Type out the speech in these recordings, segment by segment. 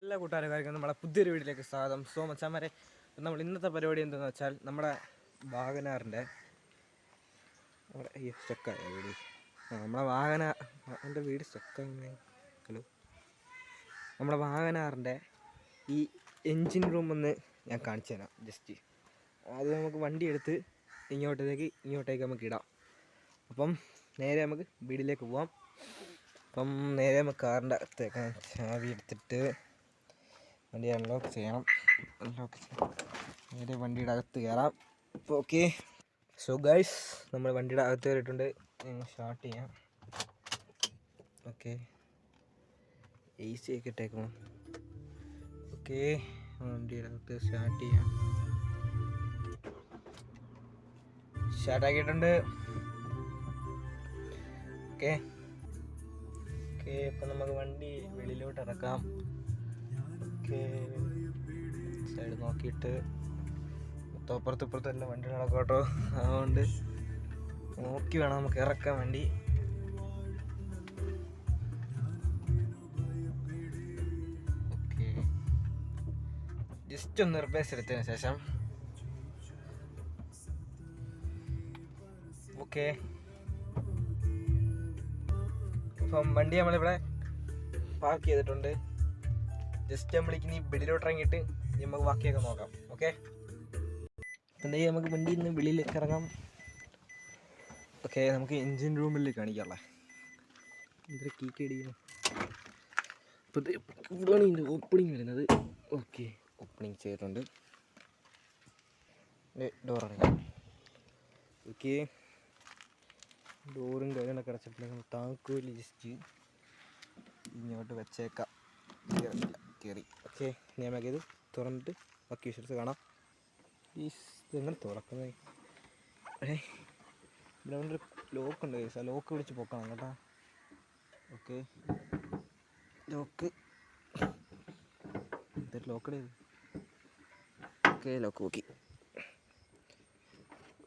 എല്ലാ കൂട്ടുകാർക്കും നമ്മളെ പുതിയൊരു വീഡിയോയിലേക്ക് സ്വാഗതം. സോ മച്ചാന്മാരെ, നമ്മൾ ഇന്നത്തെ പരിപാടി എന്താണെന്ന് വെച്ചാൽ നമ്മുടെ വാഗനാറിൻ്റെ ഈ സ്റ്റക്കായ വീട് നമ്മളെ എൻ്റെ വീട് സ്റ്റക്കായ ഹലോ നമ്മുടെ വാഗനാറിൻ്റെ ഈ എൻജിൻ റൂം ഒന്ന് ഞാൻ കാണിച്ചു തരാം. ജസ്റ്റ് അത് നമുക്ക് വണ്ടി എടുത്ത് ഇങ്ങോട്ടേക്ക് നമുക്ക് ഇടാം. അപ്പം നേരെ നമുക്ക് വീട്ടിലേക്ക് പോവാം. അപ്പം നേരെ നമുക്ക് കാറിൻ്റെ അകത്തേക്ക് ചാവി എടുത്തിട്ട് വണ്ടി അൺലോക്ക് ചെയ്യണം. നേരെ വണ്ടിയുടെ അകത്ത് കയറാം. അപ്പോൾ ഓക്കെ, സോ ഗൈസ്, നമ്മൾ വണ്ടിയുടെ അകത്ത് കയറിയിട്ടുണ്ട്. സ്റ്റാർട്ട് ചെയ്യാം. ഓക്കെ, AC ഒക്കെ ഇട്ടേക്കണം. ഓക്കെ, വണ്ടിയുടെ അകത്ത് സ്റ്റാർട്ട് ചെയ്യാം. സ്റ്റാർട്ടാക്കിയിട്ടുണ്ട്. ഓക്കെ ഓക്കെ, ഇപ്പം നമുക്ക് വണ്ടി വെളിയിലോട്ട് ഇറക്കാം. ഓക്കെ, സൈഡ് നോക്കിയിട്ട് അപ്പുറത്തും വണ്ടി നടക്കോട്ടോ. അതുകൊണ്ട് നോക്കി വേണം നമുക്ക് ഇറക്കാൻ വണ്ടി. ഓക്കെ, ജസ്റ്റ് ഒന്ന് റിപ്പേഴ്സ് എടുത്തതിന് ശേഷം ഓക്കെ, അപ്പം വണ്ടി നമ്മളിവിടെ പാർക്ക് ചെയ്തിട്ടുണ്ട്. ജസ്റ്റ് നമ്മളിനി വെളിയിലോട്ട് ഇറങ്ങിയിട്ട് നമുക്ക് ബാക്കിയൊക്കെ നോക്കാം. ഓക്കെ, എന്തായാലും നമുക്ക് വണ്ടിയിൽ നിന്ന് വെളിയിലേക്ക് ഇറങ്ങാം. ഓക്കെ, നമുക്ക് എൻജിൻ റൂമിൽ കാണിക്കാമല്ലേ എന്തൊരു കീക്ക് അടിക്കുന്നു. അപ്പോൾ ഇവിടെയാണ് ഇതിൻ്റെ ഓപ്പണിങ് വരുന്നത്. ഓക്കെ, ഓപ്പണിങ് ചെയ്തിട്ടുണ്ട്. ഡോർ അടയ്ക്കാം. ഓക്കെ, ഡോറും കാര്യങ്ങളൊക്കെ അടച്ചിട്ടില്ല. താക്കോല് ജസ്റ്റ് ഇങ്ങോട്ട് വെച്ചേക്കാം. കയറി. ഓക്കെ, ഇനി നമുക്കിത് തുറന്നിട്ട് ബാക്കി വിഷ്വൽസ് കാണാം. ഇതെങ്ങനെ തുറക്കുന്നത്? ഇവിടെ ഒരു ലോക്കുണ്ട്. ആ ലോക്ക് പിടിച്ച് പൊക്കണം കേട്ടോ. ഓക്കെ, ലോക്ക് എന്തൊരു ലോക്കടേ. ഓക്കെ, ലോക്ക് പൊക്കി.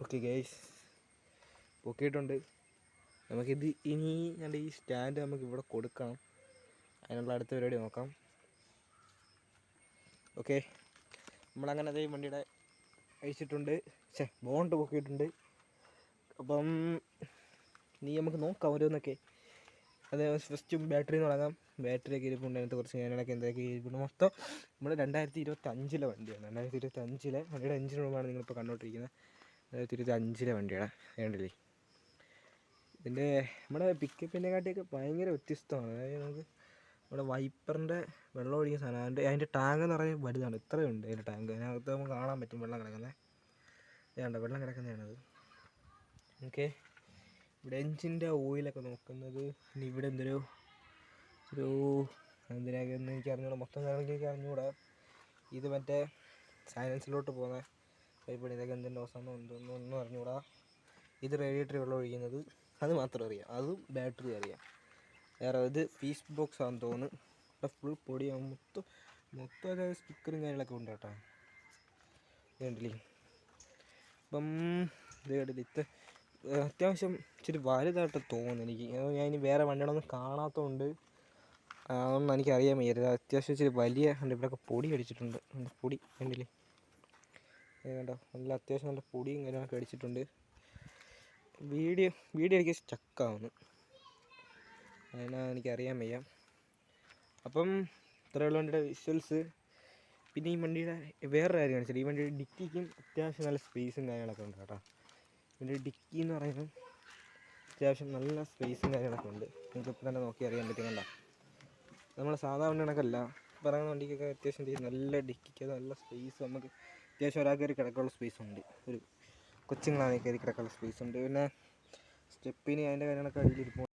ഓക്കെ ഗൈസ്, പൊക്കിയിട്ടുണ്ട്. നമുക്കിത് ഇനി ഞങ്ങളുടെ ഈ സ്റ്റാൻഡ് നമുക്ക് ഇവിടെ കൊടുക്കണം. അതിനുള്ള അടുത്ത പരിപാടി നോക്കാം. ഓക്കെ, നമ്മളങ്ങനെ അതേ വണ്ടിയുടെ അഴിച്ചിട്ടുണ്ട്. ബോണ്ട് പൊക്കിയിട്ടുണ്ട്. അപ്പം നീ നമുക്ക് നോക്കാം ഓരോന്നൊക്കെ. അത് ഫസ്റ്റും ബാറ്ററി തുടങ്ങാം. ബാറ്ററിയൊക്കെ ഇരിപ്പുണ്ട്. അതിനകത്ത് കുറച്ച് ഞാനൊക്കെ എന്തൊക്കെ ഇരിപ്പുണ്ട്. മൊത്തം നമ്മൾ 2025 വണ്ടിയാണ്. 2025 വണ്ടിയുടെ എഞ്ചിൻ റൂമാണ് നിങ്ങളിപ്പോൾ കണ്ടുകൊണ്ടിരിക്കുന്നത്. 2025 വണ്ടിയുടെ വേണ്ടില്ലേ. ഇതിൻ്റെ നമ്മുടെ പിക്കപ്പിനെ കാട്ടിയൊക്കെ ഭയങ്കര വ്യത്യസ്തമാണ്. അതായത് നമുക്ക് നമ്മുടെ വൈപ്പറിൻ്റെ വെള്ളം ഒഴിക്കുന്ന സാധനം. അതിൻ്റെ ടാങ്ക് എന്ന് പറഞ്ഞാൽ വലുതാണ്. ഇത്രയുണ്ട് അതിൻ്റെ ടാങ്ക്. അതിനകത്ത് നമുക്ക് കാണാൻ പറ്റും വെള്ളം കിടക്കുന്നത്. വേണ്ട, വെള്ളം കിടക്കുന്നതാണത്. ഓക്കെ, ഇവിടെ എൻജിൻ്റെ ഓയിലൊക്കെ നോക്കുന്നത്. ഇനി ഇവിടെ എന്തിനാക്കെന്ന് എനിക്ക് അറിഞ്ഞൂടാ. മൊത്തം എനിക്ക് അറിഞ്ഞുകൂടാ. ഇത് മറ്റേ സൈലൻസിലോട്ട് പോകുന്ന പൈപ്പാണ്. ഇതൊക്കെ എന്തിൻ്റെ ഓസാണോ ഒന്നും അറിഞ്ഞുകൂടാ. ഇത് റേഡിയേറ്റർ വെള്ളം ഒഴിക്കുന്നത്, അത് മാത്രം അറിയാം. അതും ബാറ്ററി അറിയാം. വേറെ ഇത് ഫീസ് ബോക്സ് ആണെന്ന് തോന്നുന്നു. ഇവിടെ ഫുൾ പൊടിയാണ്. മൊത്തം അതായത് സ്റ്റിക്കറും കാര്യങ്ങളൊക്കെ ഉണ്ട് കേട്ടോ. വേണ്ടില്ലേ. അപ്പം ഇത് കേട്ടില്ല. അത്യാവശ്യം ഇച്ചിരി വലുതായിട്ട് തോന്നുന്നു എനിക്ക്. ഞാൻ ഇനി വേറെ വണ്ടികളൊന്നും കാണാത്തതുകൊണ്ട് അതൊന്നും എനിക്കറിയാൻ വയ്യരുത്. അത്യാവശ്യം ഇച്ചിരി വലിയ ഉണ്ട്. ഇവിടെയൊക്കെ പൊടി അടിച്ചിട്ടുണ്ട്. പൊടി വേണ്ടില്ലേ. വേണ്ട, നല്ല അത്യാവശ്യം നല്ല പൊടിയും കാര്യങ്ങളൊക്കെ അടിച്ചിട്ടുണ്ട്. വീഡിയോ എനിക്ക് സ്റ്റക്കാവുന്നു. അതിനാ എനിക്കറിയാൻ വയ്യ. അപ്പം ഇത്രയുള്ള വണ്ടിയുടെ വിഷ്വൽസ്. പിന്നെ ഈ വണ്ടിയുടെ വേറൊരു കാര്യം കാണിച്ചാൽ, ഈ വണ്ടിയുടെ ഡിക്കിക്കും അത്യാവശ്യം നല്ല സ്പേസും കാര്യങ്ങളൊക്കെ ഉണ്ട് കേട്ടോ. ഇതിൻ്റെ ഡിക്കി എന്ന് പറയുന്നത് അത്യാവശ്യം നല്ല സ്പേസും കാര്യങ്ങളൊക്കെ ഉണ്ട്. നിങ്ങൾക്കിപ്പോൾ തന്നെ നോക്കി അറിയാൻ പറ്റും. കണ്ട, നമ്മൾ സാധാ വണ്ടി കണക്കല്ല. പറയുന്ന വണ്ടിക്കൊക്കെ അത്യാവശ്യം നല്ല ഡിക്കിക്ക് നല്ല സ്പേസ്. നമുക്ക് അത്യാവശ്യം ഒരാൾക്ക് കയറി കിടക്കാനുള്ള സ്പേസ് ഉണ്ട്. ഒരു കൊച്ചുങ്ങളാണെങ്കിൽ കയറി കിടക്കാനുള്ള സ്പേസ് ഉണ്ട്. പിന്നെ സ്റ്റെപ്പിന് അതിൻ്റെ കാര്യങ്ങളൊക്കെ അടിയിലിരിക്കും.